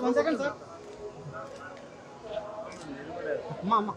1 second sir. Mama.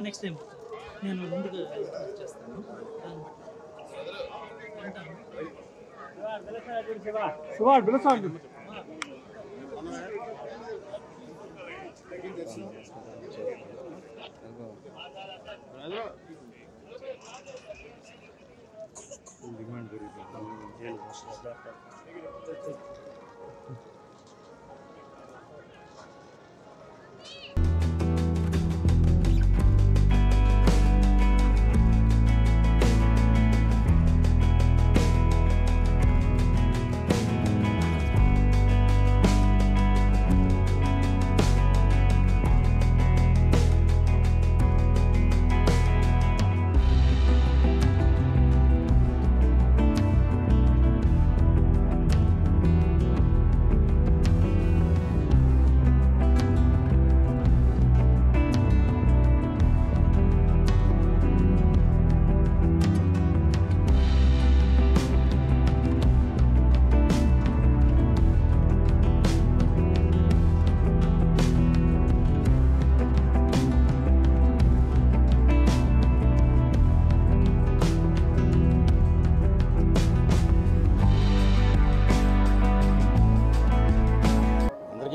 Next time నేను ముందుకు చేస్తాను.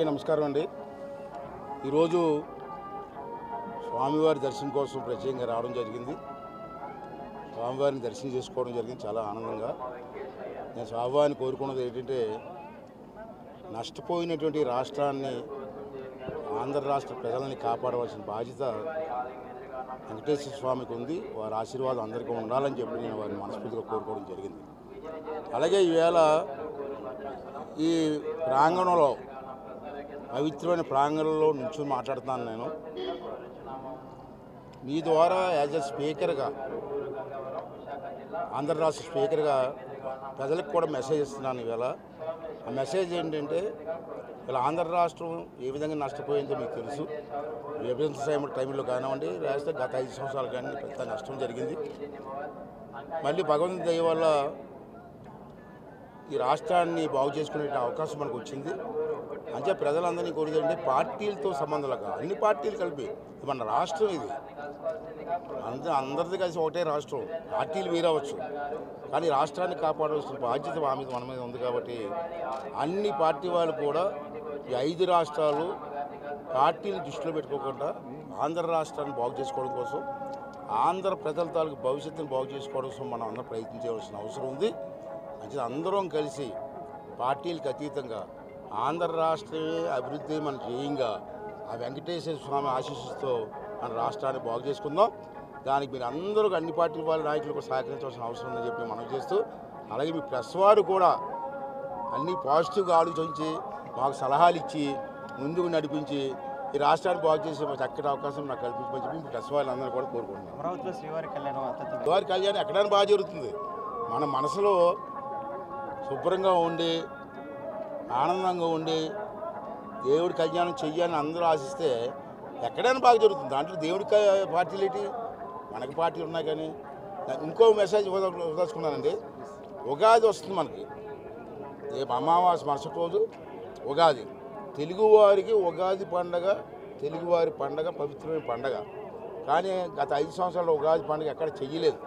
నమస్కారం అండి. ఈరోజు స్వామివారి దర్శనం కోసం ప్రత్యేకంగా రావడం జరిగింది. స్వామివారిని దర్శనం చేసుకోవడం జరిగింది చాలా ఆనందంగా. నేను స్వామివారిని కోరుకున్నది ఏంటంటే నష్టపోయినటువంటి రాష్ట్రాన్ని, ఆంధ్ర రాష్ట్ర ప్రజలని కాపాడవలసిన బాధ్యత వెంకటేశ్వర స్వామికి ఉంది. వారి ఆశీర్వాదం అందరికీ ఉండాలని చెప్పి నేను వారిని మనస్ఫూర్తిగా కోరుకోవడం జరిగింది. అలాగే ఈవేళ ఈ ప్రాంగణంలో, పవిత్రమైన ప్రాంగణంలో నుంచుని మాట్లాడుతున్నాను. నేను మీ ద్వారా యాజ్ ఎ స్పీకర్గా, ఆంధ్ర రాష్ట్ర స్పీకర్గా ప్రజలకు కూడా మెసేజ్ ఇస్తున్నాను. ఈవేళ ఆ మెసేజ్ ఏంటంటే, ఇలా ఆంధ్ర రాష్ట్రం ఏ విధంగా నష్టపోయిందో మీకు తెలుసు. విభజన టైంలో కానివ్వండి, లేకపోతే గత 5 సంవత్సరాలు కానీ పెద్ద నష్టం జరిగింది. మళ్ళీ భగవంతుని దయ వల్ల ఈ రాష్ట్రాన్ని బాగు చేసుకునే అవకాశం మనకు వచ్చింది. అంటే ప్రజలందరినీ కోరేదంటే పార్టీలతో సంబంధం లేక అన్ని పార్టీలు కలిపి మన రాష్ట్రం ఇది, అందరిది కలిసి ఒకటే రాష్ట్రం. పార్టీలు వేరవచ్చు, కానీ రాష్ట్రాన్ని కాపాడవలసిన బాధ్యత మన మీద ఉంది. కాబట్టి అన్ని పార్టీ వాళ్ళు కూడా ఈ 5 రాష్ట్రాలు పార్టీలు దృష్టిలో పెట్టుకోకుండా ఆంధ్ర రాష్ట్రాన్ని బాగు చేసుకోవడం కోసం, ఆంధ్ర ప్రజల తాలూకు భవిష్యత్తును బాగు చేసుకోవడం కోసం మనం అందరం ప్రయత్నం చేయవలసిన అవసరం ఉంది. అంటే అందరం కలిసి పార్టీలకు అతీతంగా ఆంధ్ర రాష్ట్రమే అభివృద్ధి మన ధ్యేయంగా ఆ వెంకటేశ్వర స్వామి ఆశీస్సుతో మన రాష్ట్రాన్ని బాగు చేసుకుందాం. దానికి మీరు అందరూ అన్ని పార్టీల వాళ్ళ నాయకులకు సహకరించవలసిన అవసరం ఉందని చెప్పి మనం చేస్తూ, అలాగే మీ ప్రెస్ వారు కూడా అన్నీ పాజిటివ్గా ఆలోచించి మాకు సలహాలు ఇచ్చి ముందుకు నడిపించి ఈ రాష్ట్రాన్ని బాగు చేసే చక్కటి అవకాశం నాకు కల్పించమని చెప్పి మీ ప్రెస్ వాళ్ళందరూ కూడా కోరుకుంటున్నాం. అమరావతిలో శ్రీవారి కళ్యాణం ఎక్కడైనా బాగా జరుగుతుంది. మన మనసులో శుభ్రంగా ఉండి ఆనందంగా ఉండి దేవుడి కళ్యాణం చెయ్యాలని అందరూ ఆశిస్తే ఎక్కడైనా బాగా జరుగుతుంది. దాంట్లో దేవుడి పార్టీలు ఏంటి, మనకి పార్టీలు ఉన్నాయి. కానీ ఇంకో మెసేజ్ వదలుచుకున్నానండి. ఉగాది వస్తుంది మనకి, రేపు అమావాస్య మరుసటి రోజు ఉగాది. తెలుగువారికి ఉగాది పండగ తెలుగువారి పండగ పవిత్రమైన పండగ. కానీ గత 5 సంవత్సరాల ఉగాది పండుగ ఎక్కడ చెయ్యలేదు.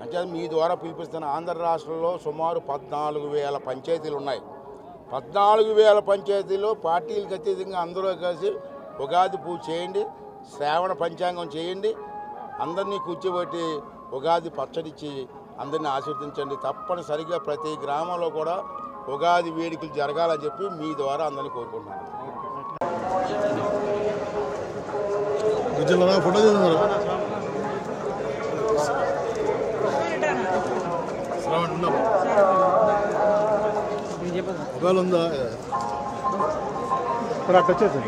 అంటే మీ ద్వారా పిలిపిస్తున్న ఆంధ్ర రాష్ట్రంలో సుమారు 14,000 పంచాయతీలు ఉన్నాయి. 14,000 పంచాయతీలు పార్టీలకు అతీతంగా అందరూ కలిసి ఉగాది పూజ చేయండి, శ్రావణ పంచాంగం చేయండి, అందరినీ కూర్చోబెట్టి ఉగాది పచ్చడిచ్చి అందరినీ ఆశీర్వదించండి. తప్పనిసరిగా ప్రతి గ్రామంలో కూడా ఉగాది వేడుకలు జరగాలని చెప్పి మీ ద్వారా అందరినీ కోరుకుంటున్నాను. మొబైల్ ఉందా అటు వచ్చేసి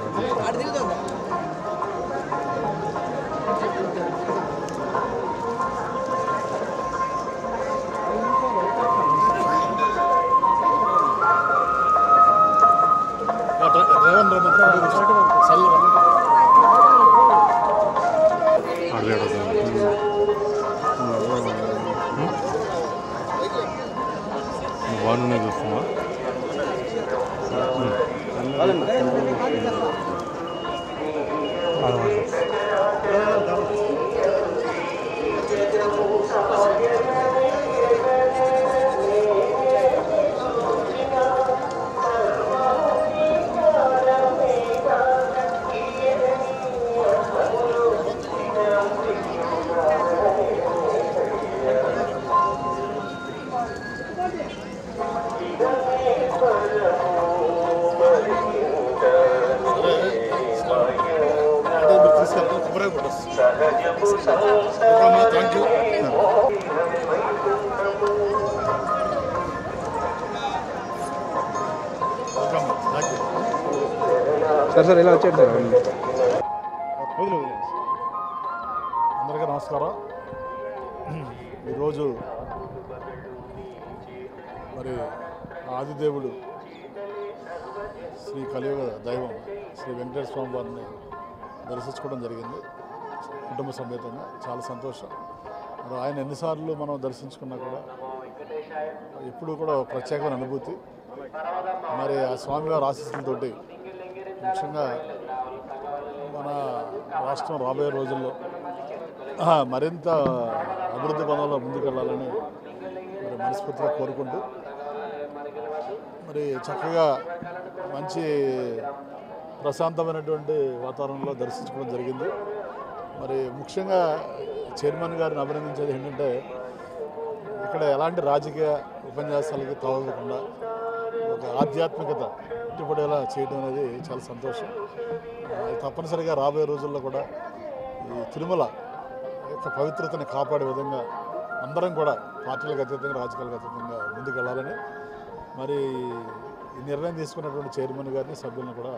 బాగానే చూస్తున్నా సార్ ఇలా వచ్చేది సార్. అందరికీ నమస్కారం. ఈరోజు మరి ఆదిదేవుడు శ్రీ కలియుగ దైవం శ్రీ వెంకటేశ్వర స్వామి వారిని దర్శించుకోవడం జరిగింది కుటుంబ సమేతంగా. చాలా సంతోషం. మరి ఆయన ఎన్నిసార్లు మనం దర్శించుకున్నా కూడా ఎప్పుడు కూడా ప్రత్యేకమైన అనుభూతి. మరి ఆ స్వామివారి ఆశీస్సులతోటి ముఖ్యంగా మన రాష్ట్రం రాబోయే రోజుల్లో మరింత అభివృద్ధి పదంలో ముందుకెళ్ళాలని మరి మనస్ఫూర్తిగా కోరుకుంటూ మరి చక్కగా మంచి ప్రశాంతమైనటువంటి వాతావరణంలో దర్శించుకోవడం జరిగింది. మరి ముఖ్యంగా చైర్మన్ గారిని అభినందించేది ఏంటంటే ఇక్కడ ఎలాంటి రాజకీయ ఉపన్యాసాలకి తావకుండా ఒక ఆధ్యాత్మికత ఇష్టపడేలా చేయడం అనేది చాలా సంతోషం. తప్పనిసరిగా రాబోయే రోజుల్లో కూడా ఈ తిరుమల యొక్క పవిత్రతని కాపాడే విధంగా అందరం కూడా పార్టీలకు అతీతంగా రాజకీయాలకు అతీతంగా ముందుకెళ్ళాలని మరి ఈ నిర్ణయం తీసుకున్నటువంటి చైర్మన్ గారిని సభ్యులను కూడా